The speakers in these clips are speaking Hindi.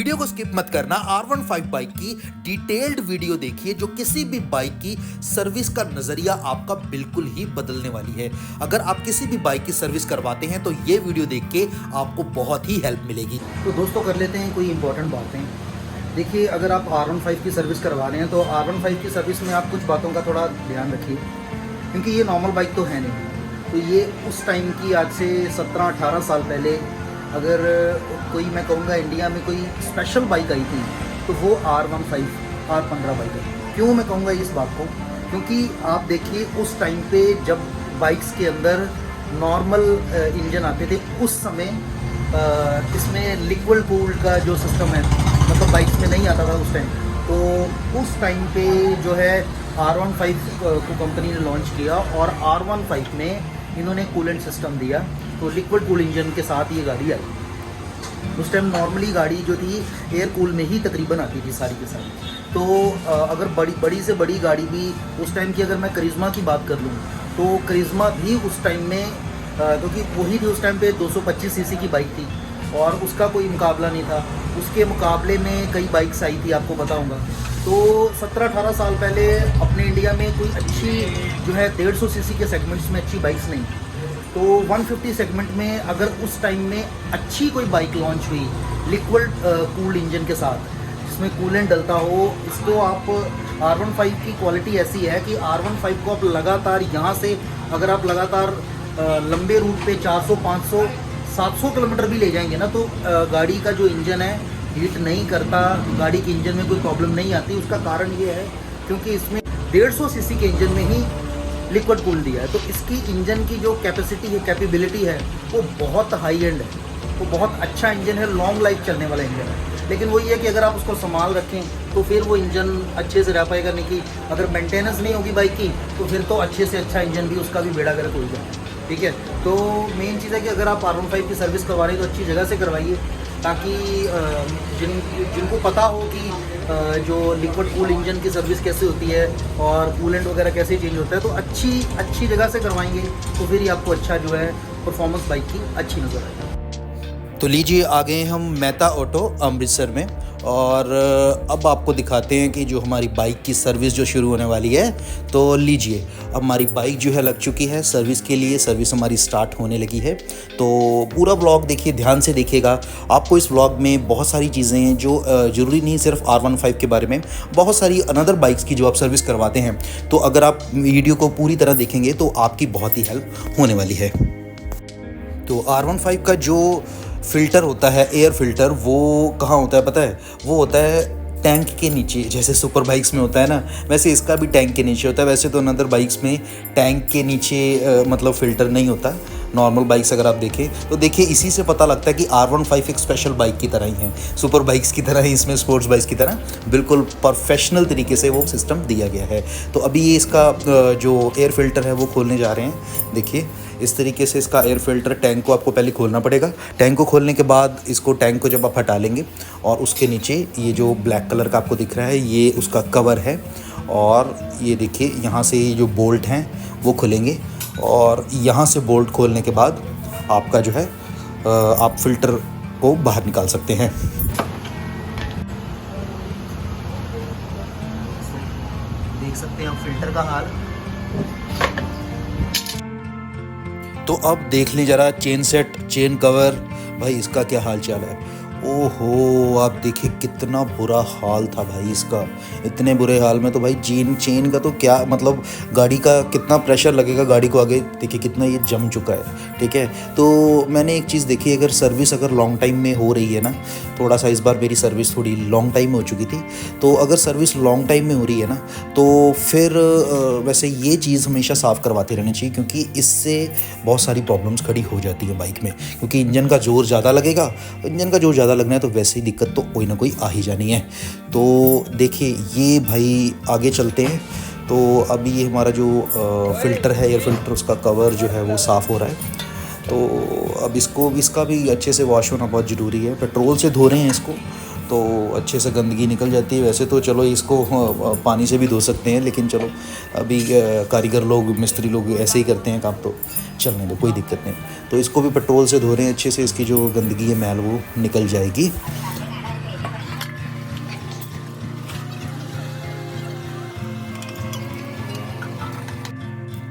वीडियो को स्किप मत करना। R15 बाइक की डिटेल्ड वीडियो देखिए जो किसी भी बाइक की सर्विस का नजरिया आपका बिल्कुल ही बदलने वाली है। अगर आप किसी भी बाइक की सर्विस करवाते हैं तो ये वीडियो देख के आपको बहुत ही हेल्प मिलेगी। तो दोस्तों कर लेते हैं कोई इंपॉर्टेंट बातें। देखिए, अगर आप R15 की सर्विस करवा रहे हैं तो R15 की सर्विस में आप कुछ बातों का थोड़ा ध्यान रखिए, क्योंकि ये नॉर्मल बाइक तो है नहीं। तो ये उस टाइम की, आज से 17-18 साल पहले अगर कोई, मैं कहूँगा इंडिया में कोई स्पेशल बाइक आई थी तो वो R15 R15 बाइक है। क्यों मैं कहूँगा इस बात को? क्योंकि आप देखिए उस टाइम पे जब बाइक्स के अंदर नॉर्मल इंजन आते थे, उस समय इसमें लिक्विड कूल्ड का जो सिस्टम है, मतलब बाइक्स में नहीं आता था उस टाइम। तो उस टाइम पे जो है R15 को कंपनी ने लॉन्च किया और R15 में इन्होंने कूलेंट सिस्टम दिया, तो लिक्विड कूल इंजन के साथ ये गाड़ी आई। उस टाइम नॉर्मली गाड़ी जो थी एयर कूल में ही तकरीबन आती थी सारी की सारी। तो अगर बड़ी से बड़ी गाड़ी भी उस टाइम की, अगर मैं करिश्मा की बात कर लूँ तो करिश्मा भी उस टाइम में, क्योंकि वही भी उस टाइम पे 225 सीसी की बाइक थी और उसका कोई मुकाबला नहीं था। उसके मुकाबले में कई बाइक्स आई थी, आपको पता होगा। तो 17-18 साल पहले अपने इंडिया में कोई अच्छी जो है 150 सीसी के सेगमेंट्स में अच्छी बाइक्स नहीं। तो 150 सेगमेंट में अगर उस टाइम में अच्छी कोई बाइक लॉन्च हुई लिक्विड कूल्ड इंजन के साथ, जिसमें कूलेंट डलता हो, इसको आप R15 की क्वालिटी ऐसी है कि R15 को आप लगातार यहाँ से, अगर आप लगातार लंबे रूट पे 400, 500, 700 किलोमीटर भी ले जाएंगे ना, तो गाड़ी का जो इंजन है हीट नहीं करता, गाड़ी के इंजन में कोई प्रॉब्लम नहीं आती। उसका कारण ये है क्योंकि इसमें 150 सीसी के इंजन में ही लिक्विड कूल दिया है। तो इसकी इंजन की जो कैपेसिटी है, कैपेबिलिटी है, वो बहुत हाई एंड है, वो बहुत अच्छा इंजन है, लॉन्ग लाइफ चलने वाला इंजन है। लेकिन वही है कि अगर आप उसको संभाल रखें तो फिर वो इंजन अच्छे से रह पाएगा। नहीं कि अगर मेंटेनेंस नहीं होगी बाइक की तो फिर तो अच्छे से अच्छा इंजन भी उसका भी बेड़ा गर्क हो जाए। ठीक है, तो मेन चीज़ है कि अगर आप R15 की सर्विस करवा रहे हैं तो अच्छी जगह से करवाइए, ताकि जिनको पता हो कि जो लिक्विड कूल इंजन की सर्विस कैसे होती है और कूलेंट वगैरह कैसे चेंज होता है, तो अच्छी जगह से करवाएंगे तो फिर ही आपको अच्छा जो है परफॉर्मेंस बाइक की अच्छी नज़र आएगी। तो लीजिए, आ गए हम मेहता ऑटो अमृतसर में और अब आपको दिखाते हैं कि जो हमारी बाइक की सर्विस जो शुरू होने वाली है। तो लीजिए, अब हमारी बाइक जो है लग चुकी है सर्विस के लिए, सर्विस हमारी स्टार्ट होने लगी है। तो पूरा व्लॉग देखिए, ध्यान से देखिएगा। आपको इस व्लॉग में बहुत सारी चीज़ें हैं जो ज़रूरी नहीं सिर्फ R15 के बारे में, बहुत सारी अनदर बाइक्स की जो आप सर्विस करवाते हैं। तो अगर आप वीडियो को पूरी तरह देखेंगे तो आपकी बहुत ही हेल्प होने वाली है। तो R15 का जो फ़िल्टर होता है, एयर फ़िल्टर, वो कहाँ होता है पता है? वो होता है टैंक के नीचे। जैसे सुपर बाइक्स में होता है ना, वैसे इसका भी टैंक के नीचे होता है। वैसे तो अनदर बाइक्स में टैंक के नीचे मतलब फ़िल्टर नहीं होता। नॉर्मल बाइक्स अगर आप देखें तो देखिए, इसी से पता लगता है कि R15 एक स्पेशल बाइक की तरह ही है, सुपर बाइक्स की तरह ही, इसमें स्पोर्ट्स बाइक्स की तरह बिल्कुल प्रोफेशनल तरीके से वो सिस्टम दिया गया है। तो अभी ये इसका जो एयर फ़िल्टर है वो खोलने जा रहे हैं। देखिए, इस तरीके से इसका एयर फ़िल्टर, टैंक को आपको पहले खोलना पड़ेगा। टैंक को खोलने के बाद इसको, टैंक को जब आप हटा लेंगे और उसके नीचे ये जो ब्लैक कलर का आपको दिख रहा है, ये उसका कवर है। और ये देखिए, यहाँ से ये जो बोल्ट हैं वो खुलेंगे और यहाँ से बोल्ट खोलने के बाद आपका जो है आप फ़िल्टर को बाहर निकाल सकते हैं। देख सकते हैं आप फ़िल्टर का हाल। तो अब देख ली जरा चेन सेट, चेन कवर, भाई इसका क्या हाल चाल है। ओहो, आप देखिए कितना बुरा हाल था भाई इसका। इतने बुरे हाल में तो भाई चेन का तो क्या मतलब, गाड़ी का कितना प्रेशर लगेगा गाड़ी को आगे, देखिए कितना ये जम चुका है। ठीक है, तो मैंने एक चीज़ देखी, अगर सर्विस अगर लॉन्ग टाइम में हो रही है ना, थोड़ा सा इस बार मेरी सर्विस थोड़ी लॉन्ग टाइम में हो चुकी थी, तो अगर सर्विस लॉन्ग टाइम में हो रही है ना, तो फिर वैसे ये चीज़ हमेशा साफ़ करवाते रहनी चाहिए, क्योंकि इससे बहुत सारी प्रॉब्लम्स खड़ी हो जाती है बाइक में। क्योंकि इंजन का जोर ज़्यादा लगेगा, इंजन का जोर ज़्यादा लगना है तो वैसे ही दिक्कत तो कोई ना कोई आ ही जानी है। तो देखिए, ये भाई आगे चलते हैं। तो अभी ये हमारा जो फ़िल्टर है, एयर फ़िल्टर, उसका कवर जो है वो साफ़ हो रहा है। तो अब इसका भी अच्छे से वॉश होना बहुत ज़रूरी है। पेट्रोल से धो रहे हैं इसको तो अच्छे से गंदगी निकल जाती है। वैसे तो चलो इसको पानी से भी धो सकते हैं, लेकिन चलो अभी कारीगर लोग, मिस्त्री लोग ऐसे ही करते हैं काम, तो चलने दो, कोई दिक्कत नहीं। तो इसको भी पेट्रोल से धो रहे हैं अच्छे से, इसकी जो गंदगी है, मैल, वो निकल जाएगी।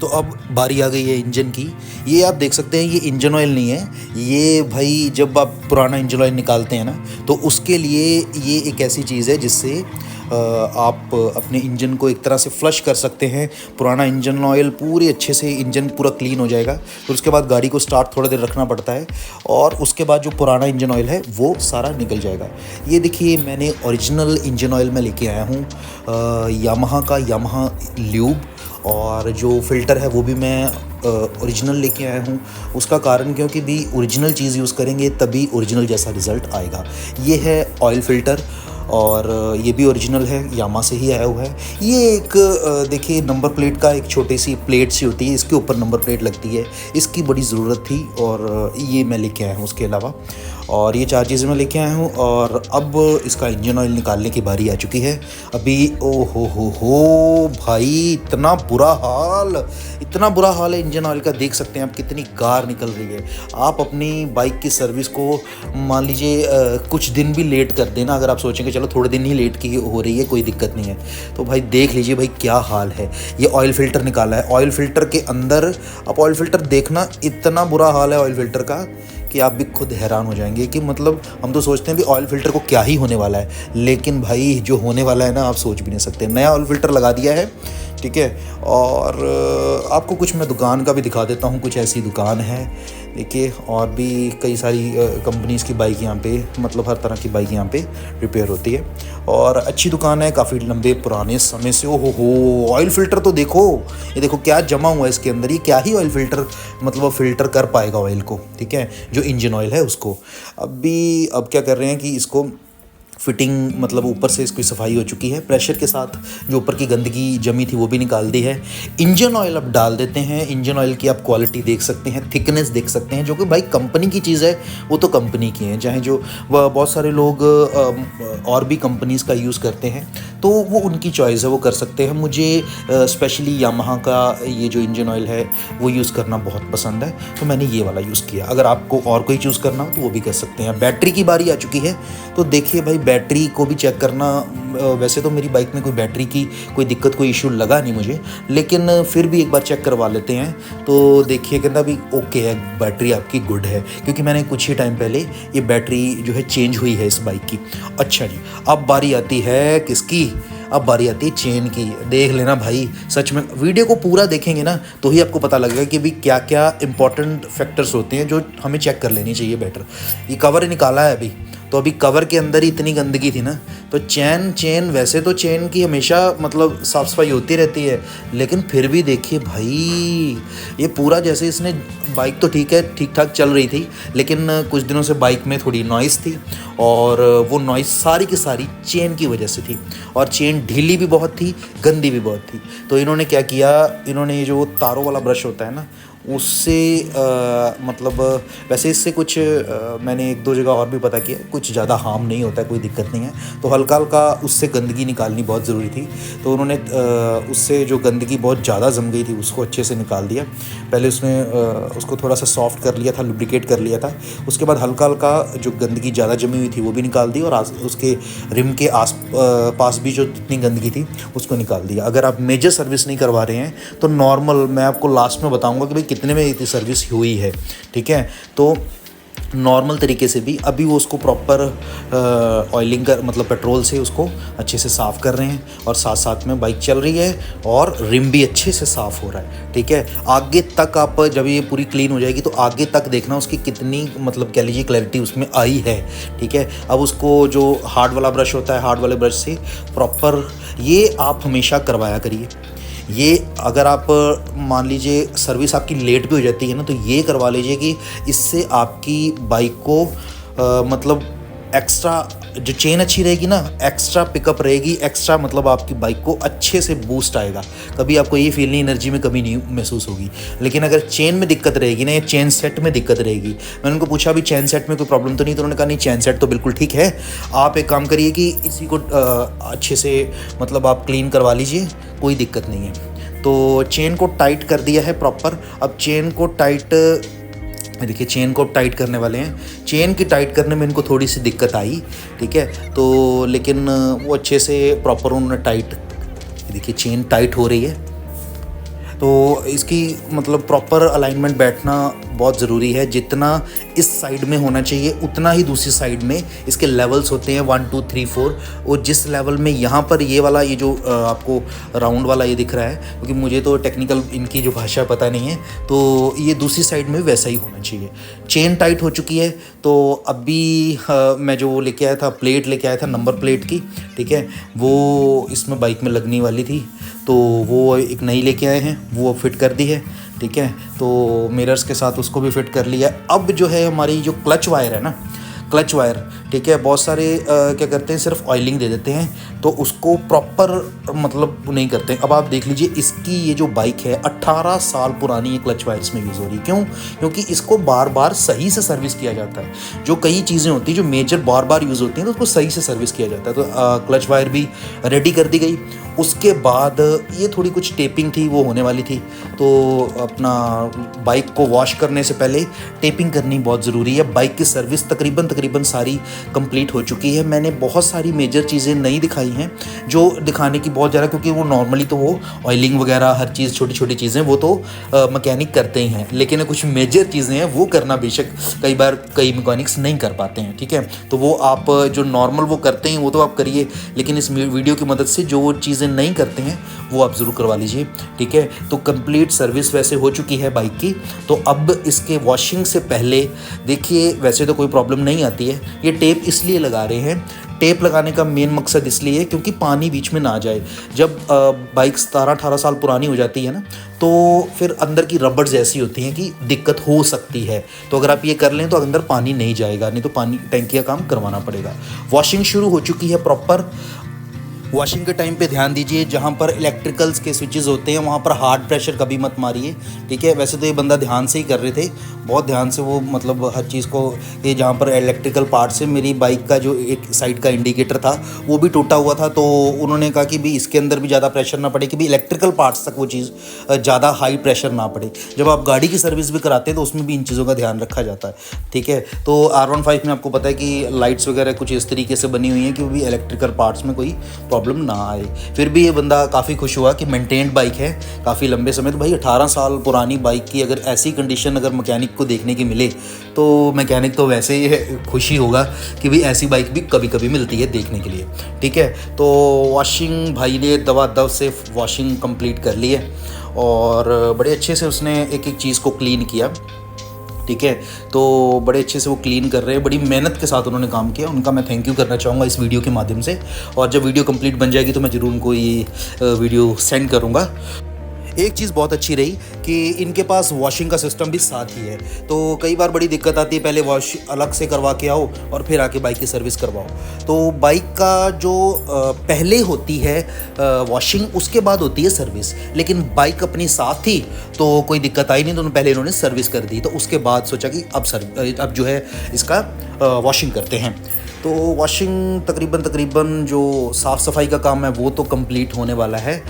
तो अब बारी आ गई है इंजन की। ये आप देख सकते हैं ये इंजन ऑयल नहीं है, ये भाई जब आप पुराना इंजन ऑयल निकालते हैं ना तो उसके लिए ये एक ऐसी चीज़ है जिससे आप अपने इंजन को एक तरह से फ्लश कर सकते हैं। पुराना इंजन ऑयल पूरे अच्छे से इंजन पूरा क्लीन हो जाएगा। तो उसके बाद गाड़ी को स्टार्ट थोड़ा देर रखना पड़ता है और उसके बाद जो पुराना इंजन ऑयल है वो सारा निकल जाएगा। ये देखिए मैंने ओरिजिनल इंजन ऑयल में लेके आया हूँ यामाहा का, यामाहा ल्यूब, और जो फ़िल्टर है वो भी मैं ओरिजिनल लेके आया हूँ। उसका कारण क्योंकि भी ओरिजिनल चीज़ यूज़ करेंगे तभी ओरिजिनल जैसा रिज़ल्ट आएगा। ये है ऑयल फ़िल्टर और ये भी ओरिजिनल है, यामा से ही आया हुआ है। ये एक देखिए नंबर प्लेट का एक छोटी सी प्लेट सी होती है, इसके ऊपर नंबर प्लेट लगती है, इसकी बड़ी ज़रूरत थी और ये मैं लेके आया हूँ उसके अलावा। और ये 4 चीज़ें मैं लेके आया हूँ और अब इसका इंजन ऑयल निकालने की बारी आ चुकी है। अभी ओ हो भाई इतना बुरा हाल है इंजन ऑयल का। देख सकते हैं आप कितनी गार निकल रही है। आप अपनी बाइक की सर्विस को मान लीजिए कुछ दिन भी लेट कर देना, अगर आप सोचेंगे चलो थोड़े दिन ही लेट की हो रही है कोई दिक्कत नहीं है, तो भाई देख लीजिए भाई क्या हाल है। ये ऑयल फ़िल्टर निकाला है, ऑयल फ़िल्टर के अंदर आप ऑयल फ़िल्टर देखना, इतना बुरा हाल है ऑयल फ़िल्टर का कि आप भी खुद हैरान हो जाएंगे कि मतलब हम तो सोचते हैं भी ऑयल फ़िल्टर को क्या ही होने वाला है, लेकिन भाई जो होने वाला है ना आप सोच भी नहीं सकते। नया ऑयल फ़िल्टर लगा दिया है, ठीक है। और आपको कुछ मैं दुकान का भी दिखा देता हूँ, कुछ ऐसी दुकान है देखिए, और भी कई सारी कंपनीज़ की बाइक यहाँ पे, मतलब हर तरह की बाइक यहाँ पे रिपेयर होती है और अच्छी दुकान है, काफ़ी लंबे पुराने समय से। ओहो हो ऑयल फ़िल्टर तो देखो, ये देखो क्या जमा हुआ है इसके अंदर, ये क्या ही ऑयल फ़िल्टर मतलब वो फ़िल्टर कर पाएगा ऑयल को, ठीक है, जो इंजन ऑयल है उसको। अब क्या कर रहे हैं कि इसको फिटिंग मतलब ऊपर से इसकी सफाई हो चुकी है, प्रेशर के साथ जो ऊपर की गंदगी जमी थी वो भी निकाल दी है। इंजन ऑयल अब डाल देते हैं। इंजन ऑयल की आप क्वालिटी देख सकते हैं, थिकनेस देख सकते हैं, जो कि भाई कंपनी की चीज़ है, वो तो कंपनी की है। चाहे जो बहुत सारे लोग और भी कंपनीज़ का यूज़ करते हैं तो वो उनकी चॉइस है, वो कर सकते हैं। मुझे स्पेशली यामाहा का ये जो इंजन ऑयल है वो यूज़ करना बहुत पसंद है, तो मैंने ये वाला यूज़ किया। अगर आपको और कोई चूज़ करना हो तो वो भी कर सकते हैं। बैटरी की बारी आ चुकी है, तो देखिए भाई बैटरी को भी चेक करना। वैसे तो मेरी बाइक में कोई बैटरी की कोई दिक्कत, कोई इशू लगा नहीं मुझे, लेकिन फिर भी एक बार चेक करवा लेते हैं। तो देखिए कहता भी ओके है, बैटरी आपकी गुड है, क्योंकि मैंने कुछ ही टाइम पहले ये बैटरी जो है चेंज हुई है इस बाइक की। अच्छा जी, अब बारी आती है किसकी? अब बारी आती है चेन की। देख लेना भाई, सच में वीडियो को पूरा देखेंगे ना तो ही आपको पता लगेगा कि भाई क्या क्या इंपॉर्टेंट फैक्टर्स होते हैं जो हमें चेक कर लेनी चाहिए बेटर। ये कवर निकाला है अभी, तो अभी कवर के अंदर ही इतनी गंदगी थी ना, तो चेन वैसे तो चेन की हमेशा मतलब साफ़ सफाई होती रहती है, लेकिन फिर भी देखिए भाई ये पूरा जैसे इसने, बाइक तो ठीक है ठीक ठाक चल रही थी, लेकिन कुछ दिनों से बाइक में थोड़ी नॉइज़ थी और वो नॉइज़ सारी की सारी चेन की वजह से थी, और चेन ढीली भी बहुत थी, गंदी भी बहुत थी। तो इन्होंने क्या किया, इन्होंने ये जो तारों वाला ब्रश होता है ना उससे मतलब वैसे इससे कुछ मैंने 1-2 जगह और भी पता किया, कुछ ज़्यादा हार्म नहीं होता है, कोई दिक्कत नहीं है। तो हल्का हल्का उससे गंदगी निकालनी बहुत ज़रूरी थी, तो उन्होंने उससे जो गंदगी बहुत ज़्यादा जम गई थी उसको अच्छे से निकाल दिया। पहले उसने उसको थोड़ा सा सॉफ्ट कर लिया था, लुब्रिकेट कर लिया था, उसके बाद हल्का हल्का जो गंदगी ज़्यादा जमी हुई थी वो भी निकाल दी, और उसके रिम के पास भी जो जितनी गंदगी थी उसको निकाल दिया। अगर आप मेजर सर्विस नहीं करवा रहे हैं तो नॉर्मल, मैं आपको लास्ट में बताऊँगा कि भाई कितने में इतनी सर्विस हुई है, ठीक है। तो नॉर्मल तरीके से भी अभी वो उसको प्रॉपर ऑयलिंग कर मतलब पेट्रोल से उसको अच्छे से साफ़ कर रहे हैं, और साथ साथ में बाइक चल रही है और रिम भी अच्छे से साफ़ हो रहा है, ठीक है। आगे तक आप जब ये पूरी क्लीन हो जाएगी तो आगे तक देखना उसकी कितनी मतलब कह लीजिए क्लैरिटी उसमें आई है, ठीक है। अब उसको जो हार्ड वाला ब्रश होता है, हार्ड वाले ब्रश से प्रॉपर ये आप हमेशा करवाया करिए। ये अगर आप मान लीजिए सर्विस आपकी लेट भी हो जाती है ना, तो ये करवा लीजिए कि इससे आपकी बाइक को मतलब एक्स्ट्रा जो चेन अच्छी रहेगी ना, एक्स्ट्रा पिकअप रहेगी, एक्स्ट्रा मतलब आपकी बाइक को अच्छे से बूस्ट आएगा, कभी आपको ये फील नहीं, एनर्जी में कमी नहीं महसूस होगी। लेकिन अगर चेन में दिक्कत रहेगी ना, या चेन सेट में दिक्कत रहेगी, मैंने उनको पूछा भी चेन सेट में कोई प्रॉब्लम तो नहीं, तो उन्होंने कहा नहीं चेन सेट तो बिल्कुल ठीक है। आप एक काम करिए कि इसी को अच्छे से मतलब आप क्लीन करवा लीजिए, कोई दिक्कत नहीं है। तो चेन को टाइट कर दिया है प्रॉपर। अब चेन को टाइट, देखिए चेन को टाइट करने वाले हैं। चेन की टाइट करने में इनको थोड़ी सी दिक्कत आई, ठीक है, तो लेकिन वो अच्छे से प्रॉपर उन्होंने टाइट, देखिए चेन टाइट हो रही है, तो इसकी मतलब प्रॉपर अलाइनमेंट बैठना बहुत ज़रूरी है। जितना इस साइड में होना चाहिए उतना ही दूसरी साइड में इसके लेवल्स होते हैं 1 2 3 4। और जिस लेवल में यहाँ पर ये वाला ये जो आपको राउंड वाला ये दिख रहा है, क्योंकि मुझे तो टेक्निकल इनकी जो भाषा पता नहीं है, तो ये दूसरी साइड में वैसा ही होना चाहिए। चेन टाइट हो चुकी है। तो अभी मैं जो लेके आया था, प्लेट लेके आया था नंबर प्लेट की, ठीक है, वो इसमें बाइक में लगने वाली थी, तो वो एक नई लेके आए हैं, वो फिट कर दी है, ठीक है। तो मिरर्स के साथ उसको भी फिट कर लिया। अब जो है हमारी जो क्लच वायर है ना, क्लच वायर, ठीक है, बहुत सारे क्या करते हैं सिर्फ ऑयलिंग दे देते हैं, तो उसको प्रॉपर मतलब नहीं करते। अब आप देख लीजिए इसकी ये जो बाइक है 18 साल पुरानी ये क्लच वायर इसमें यूज़ हो रही है। क्यों? क्योंकि इसको बार बार सही से सर्विस किया जाता है। जो कई चीज़ें होती हैं जो मेजर बार बार यूज़ होती हैं तो उसको सही से सर्विस किया जाता है। तो क्लच वायर भी रेडी कर दी गई। उसके बाद ये थोड़ी कुछ टेपिंग थी वो होने वाली थी, तो अपना बाइक को वॉश करने से पहले टेपिंग करनी बहुत ज़रूरी है। बाइक की सर्विस तकरीबन सारी कंप्लीट हो चुकी है। मैंने बहुत सारी मेजर चीज़ें नहीं दिखाई हैं जो दिखाने की बहुत ज़्यादा, क्योंकि वो नॉर्मली तो वो ऑयलिंग वगैरह हर चीज़ छोटी छोटी चीज़ें वो तो मैकेनिक करते ही हैं, लेकिन कुछ मेजर चीज़ें हैं वो करना बेशक कई बार कई मैकेनिक्स नहीं कर पाते हैं, ठीक है। तो वो आप जो नॉर्मल वो करते हैं वो तो आप करिए, लेकिन इस वीडियो की मदद से जो चीज़ें नहीं करते हैं वो आप ज़रूर करवा लीजिए, ठीक है। तो कंप्लीट सर्विस वैसे हो चुकी है बाइक की। तो अब इसके वॉशिंग से पहले देखिए, वैसे तो कोई प्रॉब्लम नहीं आती है। ये टेप इसलिए लगा रहे हैं, टेप लगाने का मेन मकसद इसलिए है क्योंकि पानी बीच में ना जाए। जब बाइक 17-18 साल पुरानी हो जाती है ना, तो फिर अंदर की रबड़ ऐसी होती हैं कि दिक्कत हो सकती है। तो अगर आप ये कर लें तो अंदर पानी नहीं जाएगा, नहीं तो पानी टैंकी का काम करवाना पड़ेगा। वॉशिंग शुरू हो चुकी है प्रॉपर। वॉशिंग के टाइम पे ध्यान दीजिए, जहाँ पर इलेक्ट्रिकल्स के स्विचेस होते हैं वहाँ पर हार्ड प्रेशर कभी मत मारिए, ठीक है। वैसे तो ये बंदा ध्यान से ही कर रहे थे, बहुत ध्यान से, वो मतलब हर चीज़ को, ये जहाँ पर इलेक्ट्रिकल पार्ट से मेरी बाइक का जो एक साइड का इंडिकेटर था वो भी टूटा हुआ था, तो उन्होंने कहा कि भी इसके अंदर भी ज़्यादा प्रेशर ना पड़े, कि भी इलेक्ट्रिकल पार्ट्स तक वो चीज़ ज़्यादा हाई प्रेशर ना पड़े। जब आप गाड़ी की सर्विस भी कराते हैं तो उसमें भी इन चीज़ों का ध्यान रखा जाता है, ठीक है। तो R15 में आपको पता है कि लाइट्स वगैरह कुछ इस तरीके से बनी हुई हैं कि वो भी इलेक्ट्रिकल पार्ट्स में कोई प्रॉब्लम ना आए। फिर भी ये बंदा काफ़ी खुश हुआ कि मेंटेन्ड बाइक है काफ़ी लंबे समय। तो भाई 18 साल पुरानी बाइक की अगर ऐसी कंडीशन अगर मैकेनिक को देखने की मिले तो मैकेनिक तो वैसे ही खुशी होगा कि भाई ऐसी बाइक भी कभी कभी मिलती है देखने के लिए, ठीक है। तो वॉशिंग भाई ने दवा से वॉशिंग कंप्लीट कर ली है और बड़े अच्छे से उसने एक एक चीज़ को क्लीन किया, ठीक है। तो बड़े अच्छे से वो क्लीन कर रहे हैं, बड़ी मेहनत के साथ उन्होंने काम किया। उनका मैं थैंक यू करना चाहूँगा इस वीडियो के माध्यम से। और जब वीडियो कंप्लीट बन जाएगी तो मैं ज़रूर उनको ये वीडियो सेंड करूँगा। एक चीज़ बहुत अच्छी रही कि इनके पास वॉशिंग का सिस्टम भी साथ ही है। तो कई बार बड़ी दिक्कत आती है, पहले वॉश अलग से करवा के आओ और फिर आके बाइक की सर्विस करवाओ। तो बाइक का जो पहले होती है वॉशिंग, उसके बाद होती है सर्विस, लेकिन बाइक अपनी साथ थी तो कोई दिक्कत आई नहीं, तो पहले इन्होंने सर्विस कर दी। तो उसके बाद सोचा कि अब जो है इसका वॉशिंग करते हैं। तो वॉशिंग तकरीबन जो साफ़ सफाई का काम है वो तो कंप्लीट होने वाला है।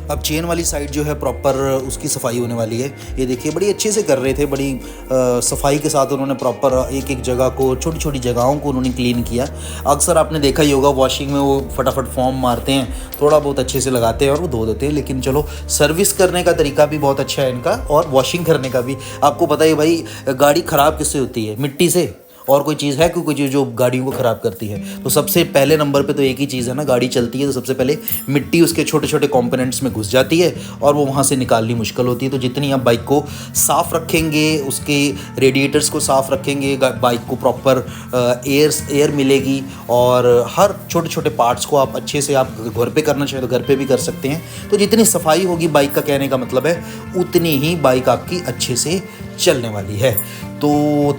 अब चेन वाली साइड जो है प्रॉपर उसकी सफाई होने वाली है। ये देखिए बड़ी अच्छे से कर रहे थे, बड़ी सफाई के साथ उन्होंने प्रॉपर एक एक जगह को, छोटी छोटी जगहों को उन्होंने क्लीन किया। अक्सर आपने देखा ही होगा वॉशिंग में वो फटाफट फॉर्म मारते हैं, थोड़ा बहुत अच्छे से लगाते हैं और वो धो देते हैं। लेकिन चलो, सर्विस करने का तरीका भी बहुत अच्छा है इनका और वॉशिंग करने का भी। आपको पता है भाई, गाड़ी ख़राब किससे होती है? मिट्टी से। और कोई चीज़ है कोई चीज़ जो गाड़ियों को ख़राब करती है? तो सबसे पहले नंबर पे तो एक ही चीज़ है ना, गाड़ी चलती है तो सबसे पहले मिट्टी उसके छोटे छोटे कंपोनेंट्स में घुस जाती है और वो वहाँ से निकालनी मुश्किल होती है। तो जितनी आप बाइक को साफ़ रखेंगे, उसके रेडिएटर्स को साफ़ रखेंगे, बाइक को प्रॉपर एयर मिलेगी और हर छोटे छोटे पार्ट्स को आप अच्छे से, आप घर पे करना चाहिए तो घर पे भी कर सकते हैं। तो जितनी सफाई होगी बाइक का, कहने का मतलब है उतनी ही बाइक आपकी अच्छे से चलने वाली है। तो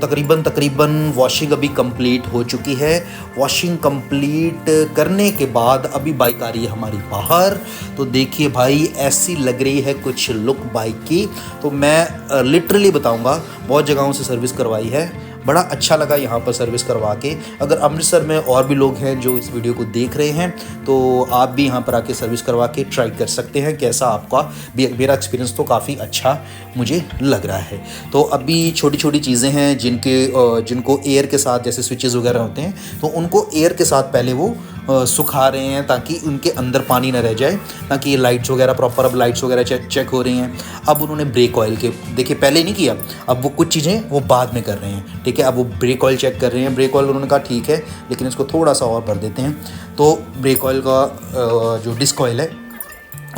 तकरीबन वॉशिंग अभी कंप्लीट हो चुकी है। वॉशिंग कंप्लीट करने के बाद अभी बाइक आ रही है हमारी बाहर। तो देखिए भाई, ऐसी लग रही है कुछ लुक बाइक की। तो मैं लिटरली बताऊंगा, बहुत जगहों से सर्विस करवाई है, बड़ा अच्छा लगा यहाँ पर सर्विस करवा के। अगर अमृतसर में और भी लोग हैं जो इस वीडियो को देख रहे हैं तो आप भी यहाँ पर आके सर्विस करवा के ट्राई कर सकते हैं कैसा आपका। मेरा एक्सपीरियंस तो काफ़ी अच्छा मुझे लग रहा है। तो अभी छोटी छोटी चीज़ें हैं जिनको एयर के साथ, जैसे स्विचेस वगैरह होते हैं, तो उनको एयर के साथ पहले वो सुखा रहे हैं ताकि उनके अंदर पानी ना रह जाए, ताकि ये लाइट्स वगैरह प्रॉपर, अब लाइट्स वगैरह चेक हो रही हैं। अब उन्होंने ब्रेक ऑयल के, देखिए पहले नहीं किया, अब वो कुछ चीज़ें वो बाद में कर रहे हैं, ठीक है। अब वो ब्रेक ऑयल चेक कर रहे हैं। ब्रेक ऑयल उन्होंने कहा ठीक है, लेकिन इसको थोड़ा सा और भर देते हैं। तो ब्रेक ऑयल का जो डिस्क ऑयल है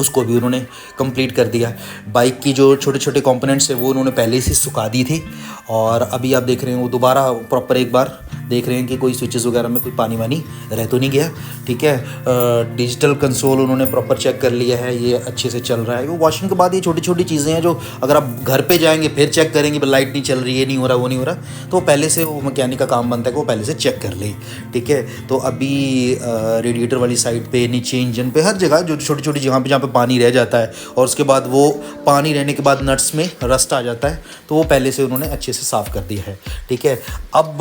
उसको भी उन्होंने कंप्लीट कर दिया। बाइक की जो छोटे छोटे कंपोनेंट्स है वो उन्होंने पहले से सुखा दी थी, और अभी आप देख रहे हैं वो दोबारा प्रॉपर एक बार देख रहे हैं कि कोई स्विचेस वगैरह में कोई पानी वानी रह तो नहीं गया, ठीक है। डिजिटल कंसोल उन्होंने प्रॉपर चेक कर लिया है, ये अच्छे से चल रहा है। वो वॉशिंग के बाद ये छोटी छोटी चीज़ें हैं जो अगर आप घर पे जाएंगे फिर चेक करेंगे, लाइट नहीं चल रही, ये नहीं हो रहा, वो नहीं हो रहा, तो पहले से वो मैकेनिक का काम बनता है कि वो पहले से चेक कर ले, ठीक है। तो अभी रेडिएटर वाली साइड पे, नीचे इंजन पे, हर जगह जो छोटी छोटी जहाँ पे पानी रह जाता है और उसके बाद वो पानी रहने के बाद नट्स में रस्ट आ जाता है, तो वो पहले से उन्होंने अच्छे से साफ़ कर दिया है, ठीक है। अब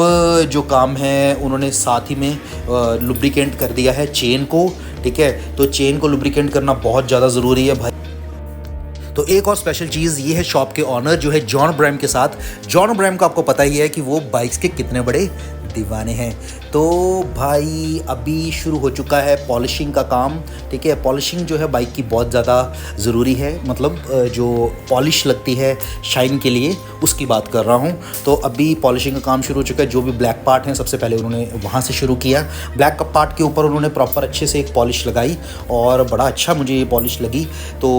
जो काम है उन्होंने साथ ही में लुब्रिकेंट कर दिया है चेन को, ठीक है। तो चेन को लुब्रिकेंट करना बहुत ज़्यादा ज़रूरी है भाई। तो एक और स्पेशल चीज़ ये है शॉप के ऑनर जो है जॉन अब्राहम के साथ। जॉन अब्राहम को आपको पता ही है कि वो बाइक्स के कितने बड़े दीवाने हैं। तो भाई अभी शुरू हो चुका है पॉलिशिंग का काम, ठीक है। पॉलिशिंग जो है बाइक की बहुत ज़्यादा ज़रूरी है, मतलब जो पॉलिश लगती है शाइन के लिए उसकी बात कर रहा हूँ। तो अभी पॉलिशिंग का काम शुरू हो चुका है। जो भी ब्लैक पार्ट हैं सबसे पहले उन्होंने वहाँ से शुरू किया। ब्लैक पार्ट के ऊपर उन्होंने प्रॉपर अच्छे से एक पॉलिश लगाई और बड़ा अच्छा मुझे ये पॉलिश लगी। तो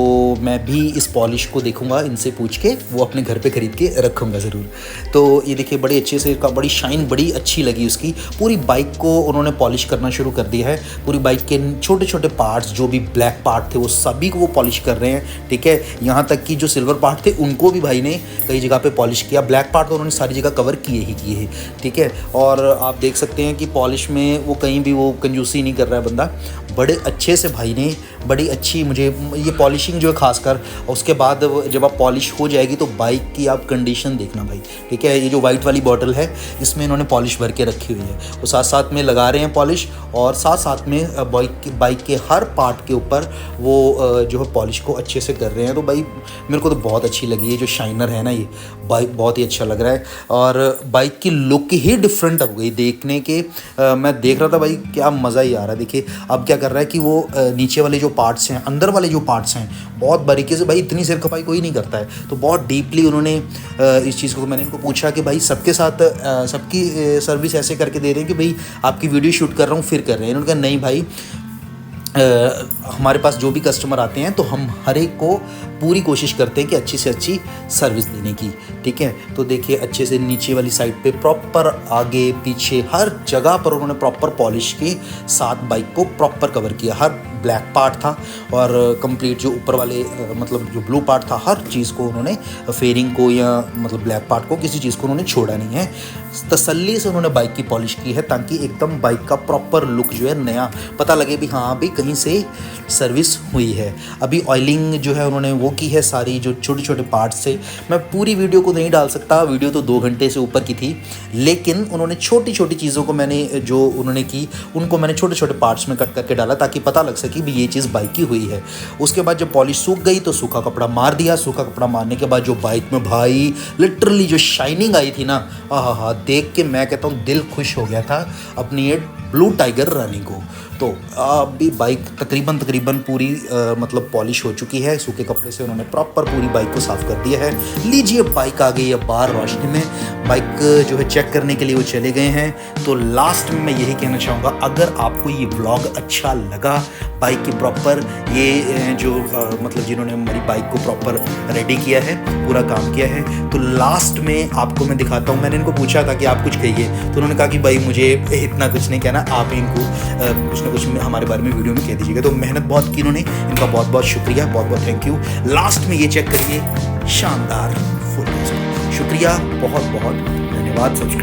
मैं भी इस पॉलिश को देखूँगा, इनसे पूछ के वो अपने घर पर ख़रीद के रखूँगा ज़रूर। तो ये देखिए बड़े अच्छे से, बड़ी शाइन बड़ी अच्छी लगी उसकी। पूरी बाइक को उन्होंने पॉलिश करना शुरू कर दिया है। पूरी बाइक के छोटे छोटे पार्ट्स जो भी ब्लैक पार्ट थे वो सभी को वो पॉलिश कर रहे हैं, ठीक है। यहाँ तक कि जो सिल्वर पार्ट थे उनको भी भाई ने कई जगह पे पॉलिश किया। ब्लैक पार्ट तो उन्होंने सारी जगह कवर किए ही, ठीक है। और आप देख सकते हैं कि पॉलिश में वो कहीं भी वो कंजूसी नहीं कर रहा है बंदा। बड़े अच्छे से भाई ने, बड़ी अच्छी मुझे ये पॉलिशिंग जो है खासकर, उसके बाद जब आप पॉलिश हो जाएगी तो बाइक की आप कंडीशन देखना भाई, ठीक है। ये जो वाइट वाली बॉटल है इसमें इन्होंने पॉलिश भर के रखी हुई है, वो साथ साथ में लगा रहे हैं पॉलिश, और साथ साथ में बाइक के हर पार्ट के ऊपर वो जो है पॉलिश को अच्छे से कर रहे हैं। तो भाई मेरे को तो बहुत अच्छी लगी है जो शाइनर है ना, ये बाइक बहुत ही अच्छा लग रहा है। और बाइक की लुक ही डिफरेंट हो गई देखने के। मैं देख रहा था भाई, क्या मज़ा ही आ रहा है। देखिए अब क्या कर रहा है कि वो नीचे वाले जो पार्ट्स हैं, अंदर वाले जो पार्ट्स हैं, बहुत बारीकी से, भाई इतनी सिर खपाई कोई नहीं करता है, तो बहुत डीपली उन्होंने इस चीज़ को, मैंने इनको पूछा कि भाई सबके साथ सबकी सर्विस ऐसे करके दे रहे हैं कि भाई आपकी वीडियो शूट कर रहा हूँ फिर कर रहे हैं। इन्होंने कहा नहीं भाई, हमारे पास जो भी कस्टमर आते हैं तो हम हर एक को पूरी कोशिश करते हैं कि अच्छी से अच्छी सर्विस देने की, ठीक है। तो देखिए अच्छे से नीचे वाली साइड पे प्रॉपर आगे पीछे हर जगह पर उन्होंने प्रॉपर पॉलिश के साथ बाइक को प्रॉपर कवर किया। हर ब्लैक पार्ट था और कंप्लीट जो ऊपर वाले मतलब जो ब्लू पार्ट था, हर चीज़ को उन्होंने, फेयरिंग को या मतलब ब्लैक पार्ट को, किसी चीज़ को उन्होंने छोड़ा नहीं है। तसल्ली से उन्होंने बाइक की पॉलिश की है ताकि एकदम बाइक का प्रॉपर लुक जो है नया पता लगे भी हाँ भी कहीं से सर्विस हुई है। अभी ऑयलिंग जो है उन्होंने वो की है सारी, जो छोटे छोटे पार्ट्स से। मैं पूरी वीडियो को नहीं डाल सकता, वीडियो तो 2 घंटे से ऊपर की थी, लेकिन उन्होंने छोटी छोटी चीज़ों को मैंने जो उन्होंने की उनको मैंने छोटे छोटे पार्ट्स में कट करके डाला ताकि पता लग सके भी ये चीज़ बाइक की हुई है। उसके बाद जब पॉलिश सूख गई तो सूखा कपड़ा मार दिया। सूखा कपड़ा मारने के बाद जो बाइक में भाई लिटरली जो शाइनिंग आई थी ना, हाँ देख के मैं कहता हूँ दिल खुश हो गया था अपनी ये ब्लू टाइगर रनिंग को। तो अभी बाइक तकरीबन पूरी मतलब पॉलिश हो चुकी है। सूखे कपड़े से उन्होंने प्रॉपर पूरी बाइक को साफ़ कर दिया है। लीजिए बाइक आ गई है बाहर रोशनी में। बाइक जो है चेक करने के लिए वो चले गए हैं। तो लास्ट में मैं यही कहना चाहूँगा, अगर आपको ये व्लॉग अच्छा लगा, बाइक की प्रॉपर ये जो मतलब जिन्होंने हमारी बाइक को प्रॉपर रेडी किया है, पूरा काम किया है, तो लास्ट में आपको मैं दिखाता हूँ। मैंने इनको पूछा था कि आप कुछ कहिए, तो उन्होंने कहा कि भाई मुझे इतना कुछ नहीं कहना, आप इनको कुछ ना कुछ हमारे बारे में वीडियो में कह दीजिएगा। तो मेहनत बहुत की इन्होंने, इनका बहुत बहुत शुक्रिया, बहुत बहुत थैंक यू। लास्ट में ये चेक करिए, शानदार फुल। शुक्रिया, बहुत बहुत धन्यवाद। सब्सक्राइब